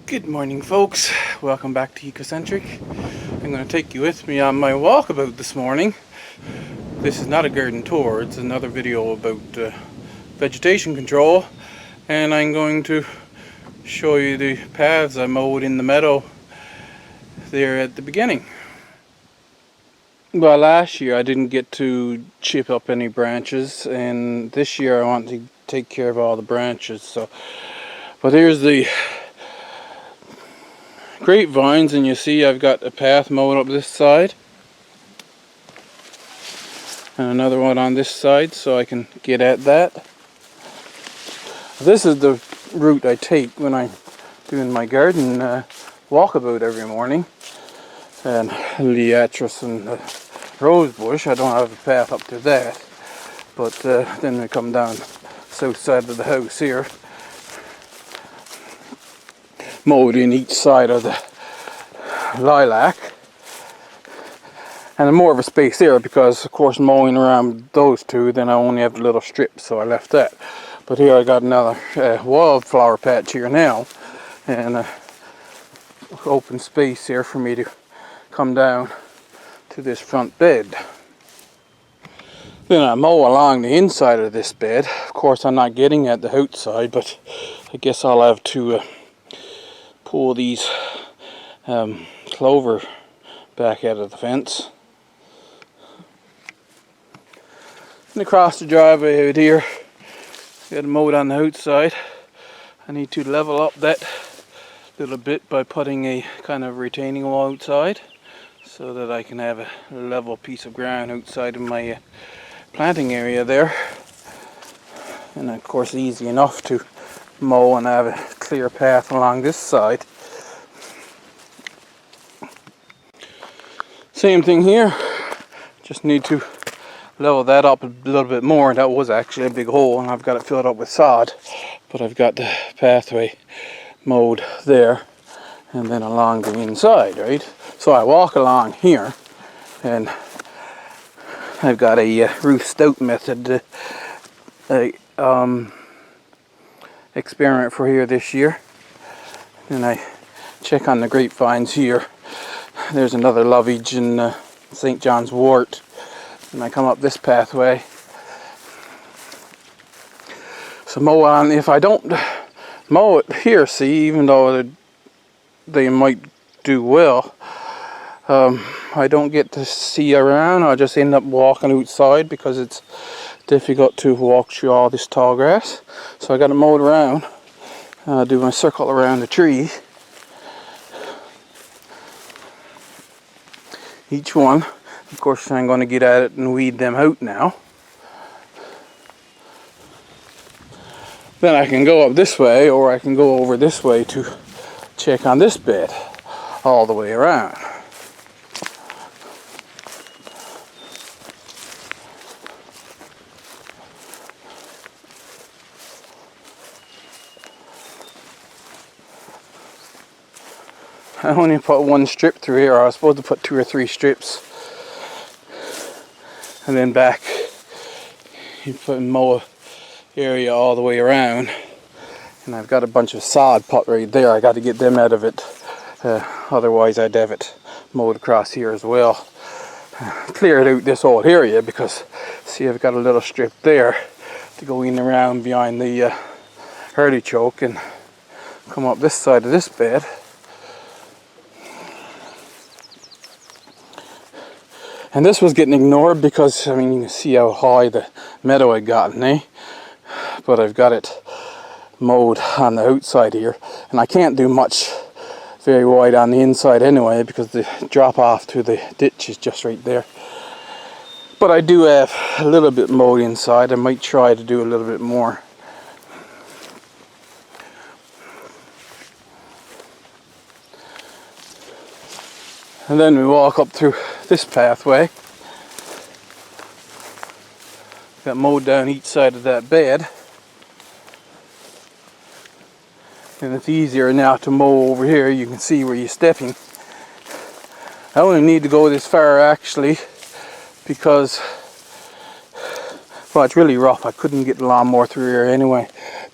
Good morning, folks. Welcome back to Ecocentric. I'm going to take you with me on my walkabout this morning. This is not a garden tour, it's another video about vegetation control, and I'm going to show you the paths I mowed in the meadow there at the beginning. Well, last year I didn't get to chip up any branches, and this year I want to take care of all the branches. But here's the grapevines, and you see I've got a path mowed up this side and another one on this side so I can get at that. This is the route I take when I'm doing my garden walkabout every morning. And Liatris and Rosebush, I don't have a path up to that, but then we come down south side of the house here, mowed in each side of the lilac, and more of a space there because of course mowing around those two, then I only have a little strip, so I left that. But here I got another wildflower patch here now, and open space here for me to come down to this front bed. Then I mow along the inside of this bed. Of course I'm not getting at the outside, but I guess I'll have to pull these clover back out of the fence. And across the driveway out here, got a mow on the outside. I need to level up that little bit by putting a kind of retaining wall outside so that I can have a level piece of ground outside of my planting area there. And of course easy enough to mow and have a clear path along this side. Same thing here, just need to level that up a little bit more. That was actually a big hole and I've got it filled up with sod, but I've got the pathway mowed there and then along the inside, right? So I walk along here, and I've got a Ruth Stout method experiment for here this year. And I check on the grapevines here. There's another lovage in St. John's wort, and I come up this pathway. So mow on. If I don't mow it here, see, even though they might do well, I don't get to see around. I just end up walking outside because it's difficult to walk through all this tall grass. So I got it mowed around. Do my circle around the tree. Each one, of course, I'm going to get at it and weed them out now. Then I can go up this way, or I can go over this way to check on this bed all the way around. I only put one strip through here. I was supposed to put 2 or 3 strips, and then back you put mow area all the way around. And I've got a bunch of sod put right there. I got to get them out of it, otherwise I'd have it mowed across here as well. Cleared out this whole area because see, I've got a little strip there to go in around behind the artichoke and come up this side of this bed. And this was getting ignored because, I mean, you can see how high the meadow had gotten, eh? But I've got it mowed on the outside here. And I can't do much very wide on the inside anyway because the drop off to the ditch is just right there. But I do have a little bit mowed inside. I might try to do a little bit more. And then we walk up through this pathway. Got mowed down each side of that bed. And it's easier now to mow over here. You can see where you're stepping. I only need to go this far actually because, well, it's really rough. I couldn't get the lawnmower through here anyway.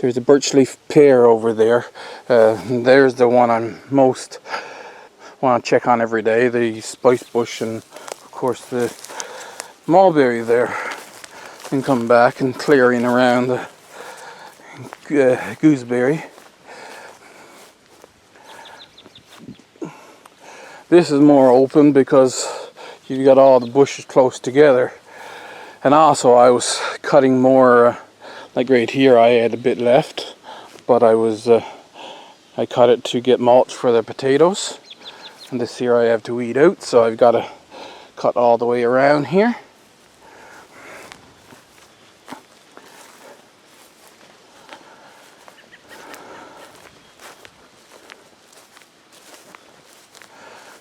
There's a birch leaf pear over there. There's the one I'm most want to check on every day. The spice bush, and of course the mulberry there. And come back and clearing around the gooseberry. This is more open because you got all the bushes close together. And also I was cutting more, like right here I had a bit left, but I cut it to get mulch for the potatoes. And this here I have to weed out, so I've got to cut all the way around here.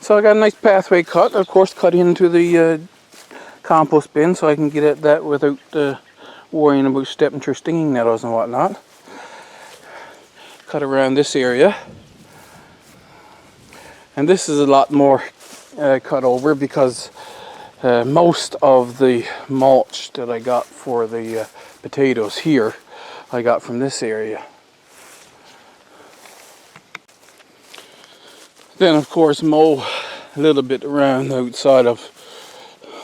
So I got a nice pathway cut, of course cut into the compost bin so I can get at that without worrying about stepping through stinging nettles and whatnot. Cut around this area. And this is a lot more cut over because most of the mulch that I got for the potatoes here, I got from this area. Then of course mow a little bit around outside of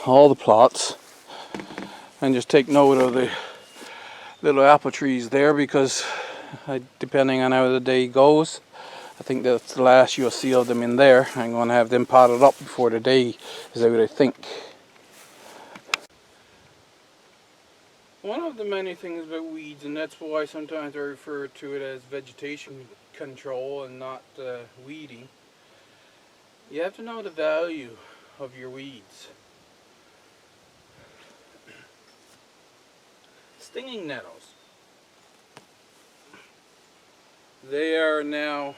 all the plots and just take note of the little apple trees there because depending on how the day goes, I think that's the last you'll see of them in there. I'm going to have them potted up before the day is out, I think. One of the many things about weeds, and that's why sometimes I refer to it as vegetation control and not weeding, you have to know the value of your weeds. Stinging nettles. They are now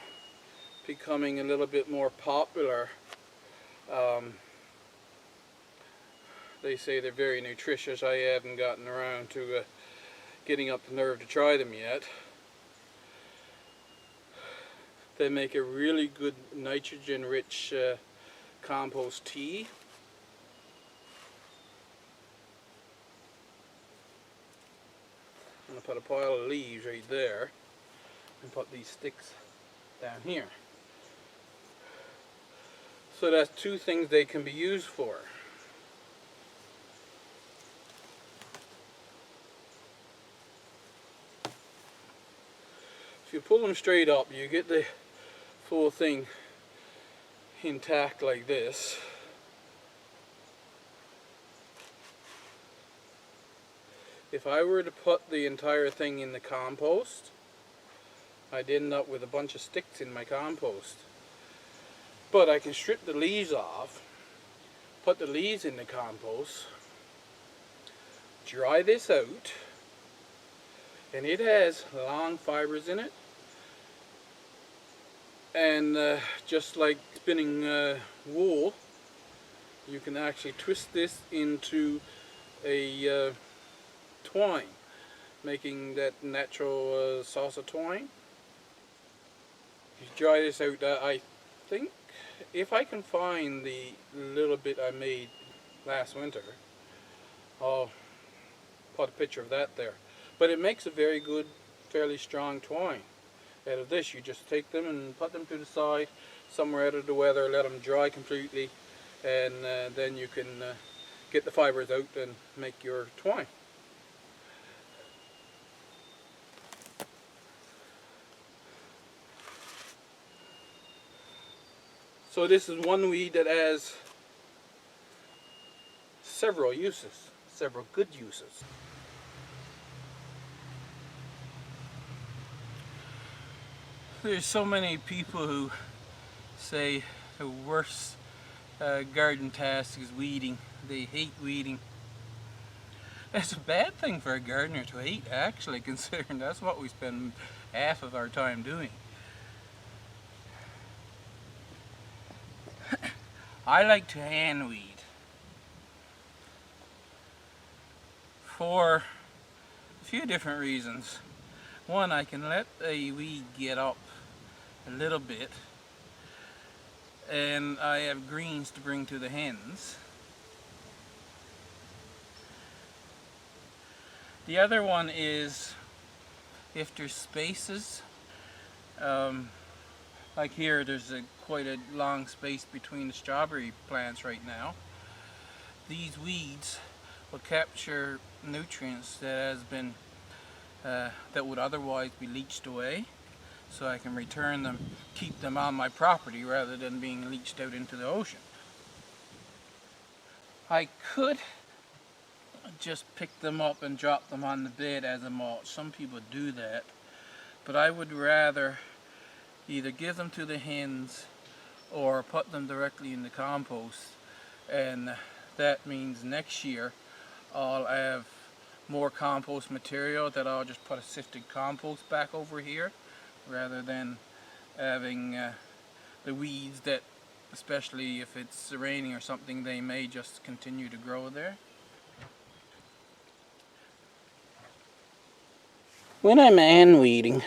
becoming a little bit more popular. They say they're very nutritious. I haven't gotten around to getting up the nerve to try them yet. They make a really good nitrogen-rich compost tea. I'm going to put a pile of leaves right there and put these sticks down here. So that's two things they can be used for. If you pull them straight up, you get the full thing intact like this. If I were to put the entire thing in the compost, I'd end up with a bunch of sticks in my compost. But I can strip the leaves off, put the leaves in the compost, dry this out, and it has long fibers in it. And just like spinning wool, you can actually twist this into a twine, making that natural saucer twine. You dry this out. I think if I can find the little bit I made last winter, I'll put a picture of that there. But it makes a very good, fairly strong twine. Out of this, you just take them and put them to the side, somewhere out of the weather, let them dry completely, and then you can get the fibers out and make your twine. So this is one weed that has several uses, several good uses. There's so many people who say the worst garden task is weeding. They hate weeding. It's a bad thing for a gardener to hate, actually, considering that's what we spend half of our time doing. I like to hand weed for a few different reasons. One, I can let a weed get up a little bit, and I have greens to bring to the hens. The other one is if there's spaces. Like here, there's quite a long space between the strawberry plants right now. These weeds will capture nutrients that would otherwise be leached away, so I can return them, keep them on my property rather than being leached out into the ocean. I could just pick them up and drop them on the bed as a mulch. Some people do that, but I would rather either give them to the hens or put them directly in the compost, and that means next year I'll have more compost material that I'll just put a sifted compost back over here, rather than having the weeds that, especially if it's raining or something, they may just continue to grow there. When I'm hand weeding,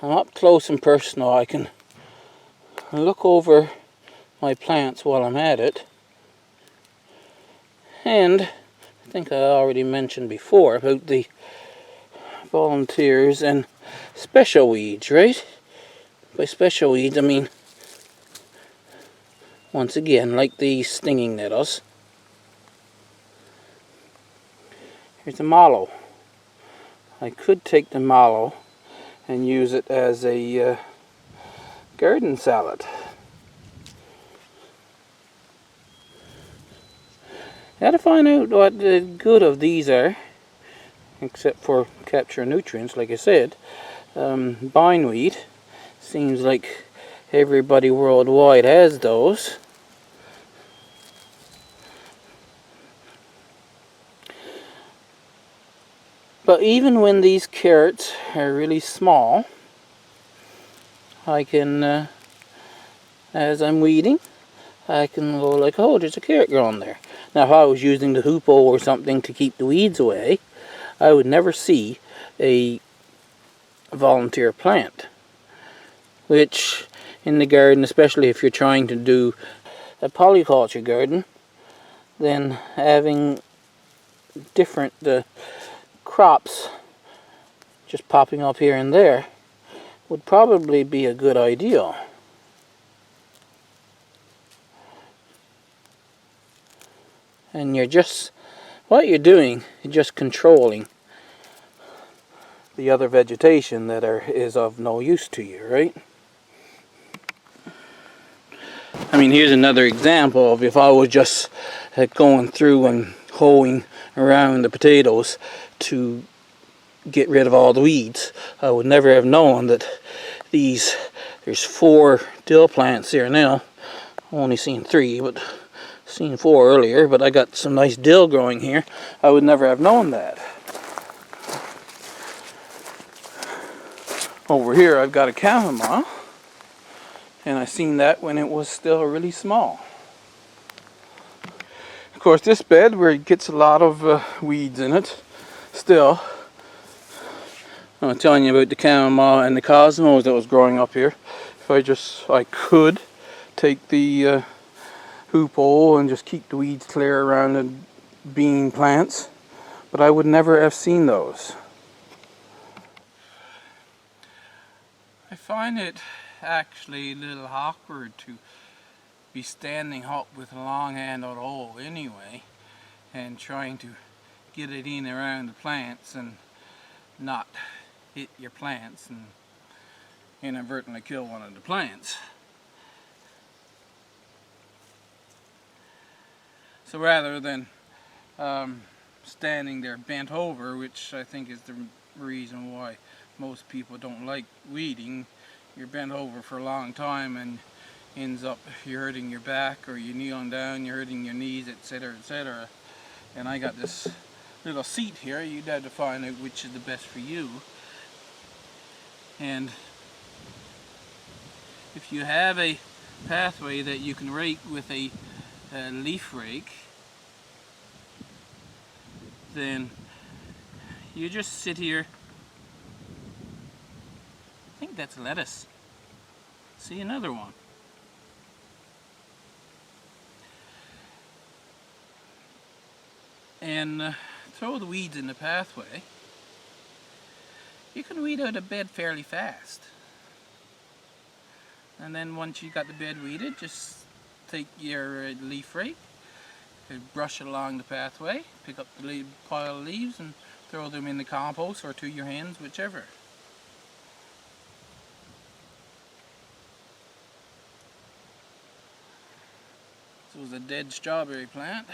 I'm up close and personal. I can look over my plants while I'm at it. And I think I already mentioned before about the volunteers and special weeds, right? By special weeds, I mean, once again, like the stinging nettles. Here's a mallow. I could take the mallow and use it as a garden salad. How to find out what the good of these are, except for capture nutrients, like I said. Bindweed, seems like everybody worldwide has those. But even when these carrots are really small, I can, as I'm weeding, I can go like, oh, there's a carrot growing there. Now if I was using the hoopoe or something to keep the weeds away, I would never see a volunteer plant. Which, in the garden, especially if you're trying to do a polyculture garden, then having different crops just popping up here and there would probably be a good idea. And what you're doing, you're just controlling the other vegetation that is of no use to you, right? I mean, here's another example of if I was just going through and hoeing around the potatoes to get rid of all the weeds, I would never have known that there's 4 dill plants here now. I've only seen 3, but seen 4 earlier, but I got some nice dill growing here. I would never have known that. Over here I've got a chamomile, and I seen that when it was still really small. Of course, this bed where it gets a lot of weeds in it still. I'm telling you about the chamomile and the cosmos that was growing up here. If I could take the hoopoe and just keep the weeds clear around the bean plants, but I would never have seen those. I find it actually a little awkward to be standing up with a long-handled hoe anyway and trying to get it in around the plants and not hit your plants and inadvertently kill one of the plants. So rather than standing there bent over, which I think is the reason why most people don't like weeding, you're bent over for a long time and ends up you're hurting your back, or you're kneeling down, you're hurting your knees, etc., etc. And I got this little seat here. You'd have to find out which is the best for you. And if you have a pathway that you can rake with a leaf rake, then you just sit here. I think that's lettuce. See, another one. And throw the weeds in the pathway, you can weed out a bed fairly fast. And then once you got the bed weeded, just take your leaf rake, brush it along the pathway, pick up the pile of leaves and throw them in the compost or to your hands, whichever. This was a dead strawberry plant.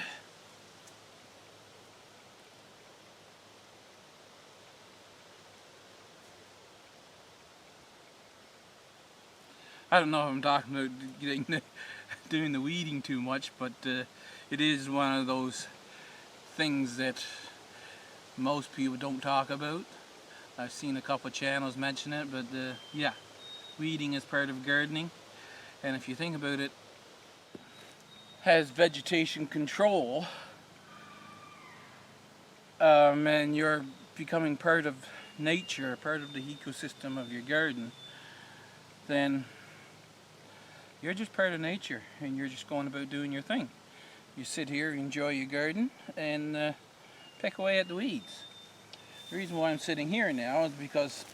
I don't know if I'm talking about doing the weeding too much, but it is one of those things that most people don't talk about. I've seen a couple of channels mention it, but yeah, weeding is part of gardening, and if you think about it, has vegetation control, and you're becoming part of nature, part of the ecosystem of your garden, then you're just part of nature and you're just going about doing your thing. You sit here, enjoy your garden, and pick away at the weeds. The reason why I'm sitting here now is because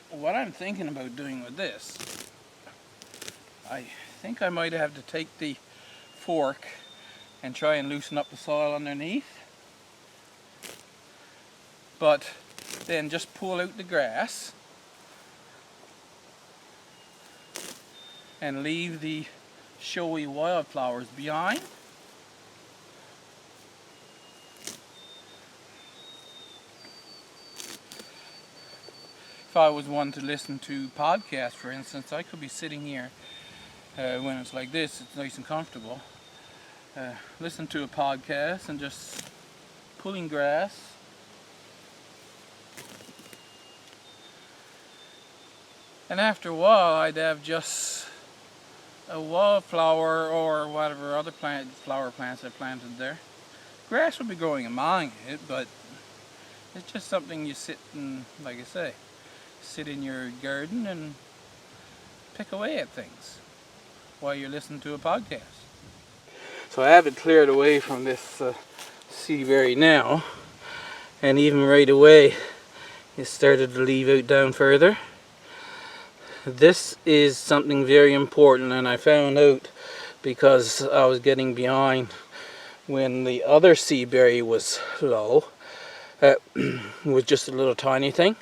what I'm thinking about doing with this, I think I might have to take the fork and try and loosen up the soil underneath, but then just pull out the grass and leave the showy wildflowers behind. If I was one to listen to podcasts, for instance, I could be sitting here when it's like this, it's nice and comfortable. Listen to a podcast and just pulling grass. And after a while, I'd have just a wildflower or whatever other flower plants I planted there. Grass would be growing among it, but it's just something you sit and, like I say, sit in your garden and pick away at things while you're listening to a podcast. So I have it cleared away from this seaberry now, and even right away it started to leave out down further. This is something very important, and I found out because I was getting behind when the other seaberry was low. It was just a little tiny thing,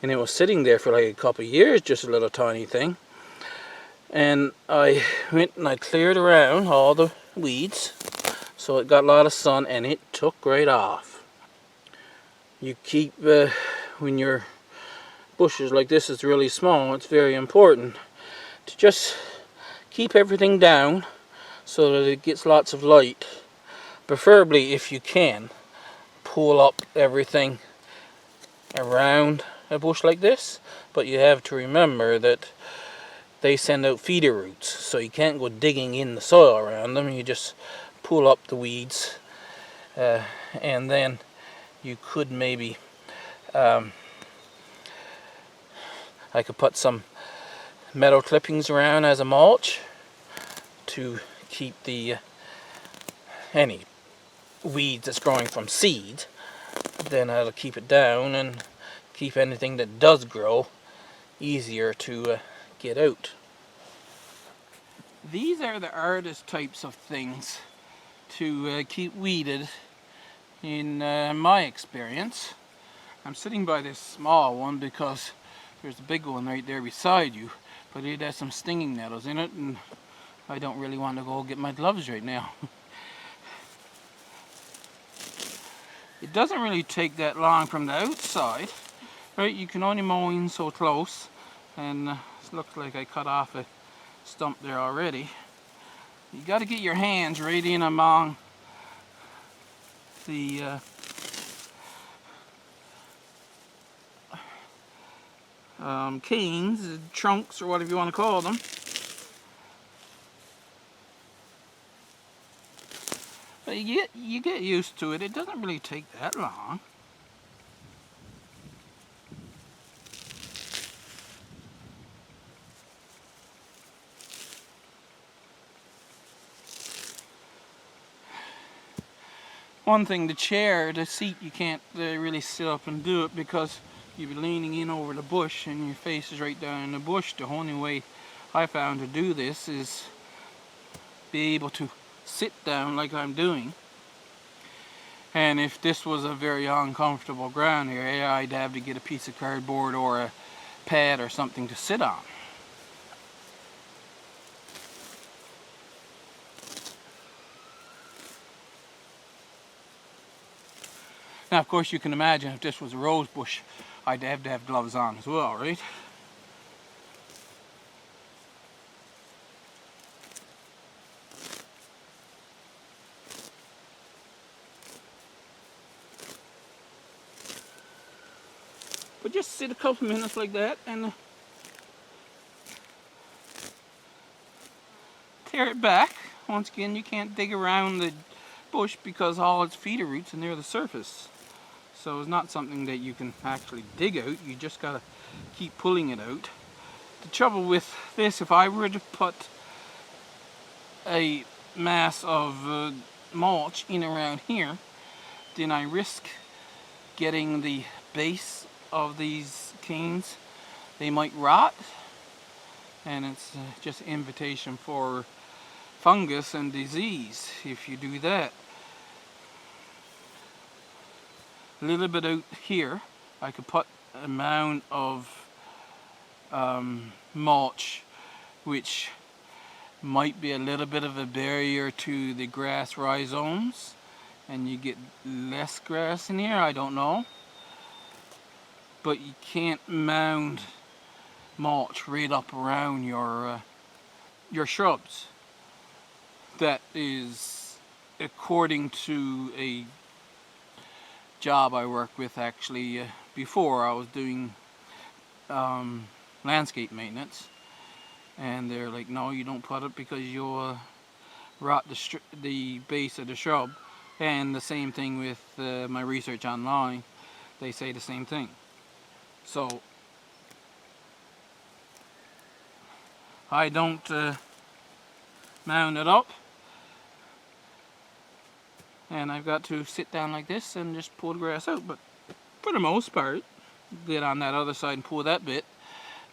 and it was sitting there for like a couple of years, just a little tiny thing. And I went and I cleared around all the weeds so it got a lot of sun, and it took right off. You keep when your bushes like this is really small, it's very important to just keep everything down so that it gets lots of light. Preferably, if you can, pull up everything around a bush like this, but you have to remember that they send out feeder roots, so you can't go digging in the soil around them. You just pull up the weeds, and then you could maybe I could put some metal clippings around as a mulch to keep the any weeds that's growing from seed. Then that'll keep it down and keep anything that does grow easier to get out. These are the hardest types of things to keep weeded in my experience. I'm sitting by this small one because there's a big one right there beside you, but it has some stinging nettles in it, and I don't really want to go get my gloves right now. It doesn't really take that long from the outside, right? You can only mow in so close, and it looks like I cut off a stump there already. You got to get your hands right in among the canes, trunks, or whatever you want to call them. But you get used to it. It doesn't really take that long. One thing, the seat, you can't really sit up and do it because you'd be leaning in over the bush and your face is right down in the bush. The only way I found to do this is be able to sit down like I'm doing. And if this was a very uncomfortable ground area, I'd have to get a piece of cardboard or a pad or something to sit on. Now, of course, you can imagine if this was a rose bush, I'd have to have gloves on as well, right? But just sit a couple minutes like that and tear it back. Once again, you can't dig around the bush because all its feeder roots are near the surface. So it's not something that you can actually dig out. You just gotta keep pulling it out. The trouble with this, if I were to put a mass of mulch in around here, then I risk getting the base of these canes. They might rot, and it's just an invitation for fungus and disease if you do that. A little bit out here, I could put a mound of mulch, which might be a little bit of a barrier to the grass rhizomes, and you get less grass in here. I don't know, but you can't mound mulch right up around your shrubs. That is according to a job I worked with actually before. I was doing landscape maintenance, and they're like, no, you don't put it because you'll rot the base of the shrub. And the same thing with my research online, they say the same thing. So I don't mound it up, and I've got to sit down like this and just pull the grass out. But for the most part, get on that other side and pull that bit.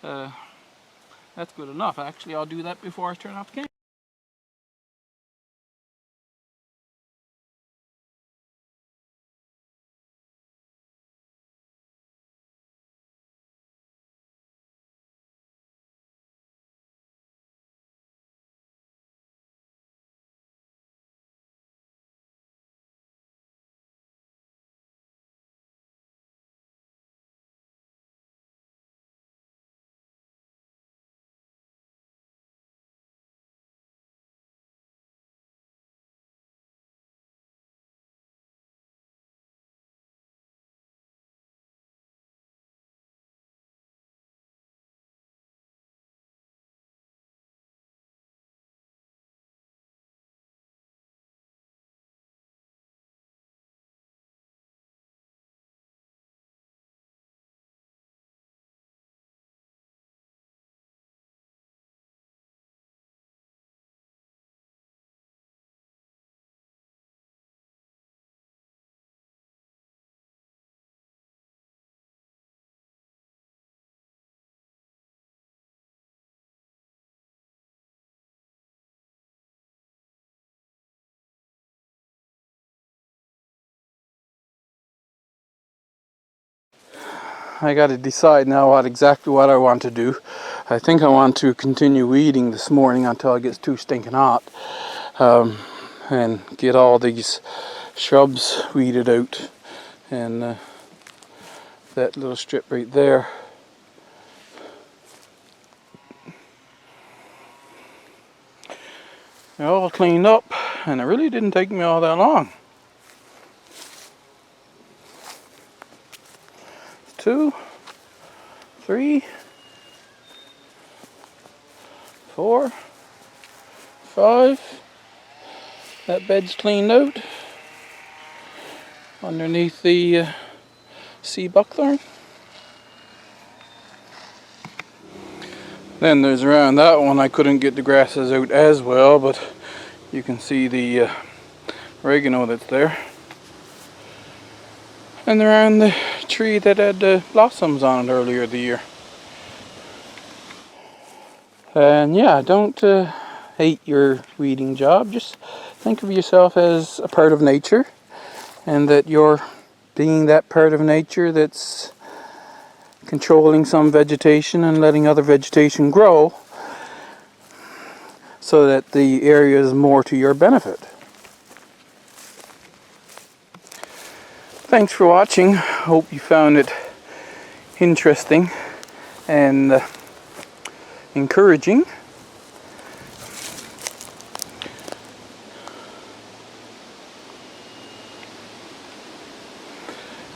That's good enough. Actually, I'll do that before I turn off the camera. I got to decide now exactly what I want to do. I think I want to continue weeding this morning until it gets too stinking hot, and get all these shrubs weeded out, and that little strip right there. They're all cleaned up, and it really didn't take me all that long. 2, 3, 4, 5. That bed's cleaned out underneath the sea buckthorn. Then there's around that one, I couldn't get the grasses out as well, but you can see the oregano that's there. and around the tree that had blossoms on it earlier the year. And yeah, don't hate your weeding job. Just think of yourself as a part of nature, and that you're being that part of nature that's controlling some vegetation and letting other vegetation grow so that the area is more to your benefit. Thanks for watching. Hope you found it interesting and encouraging.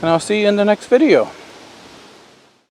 And I'll see you in the next video.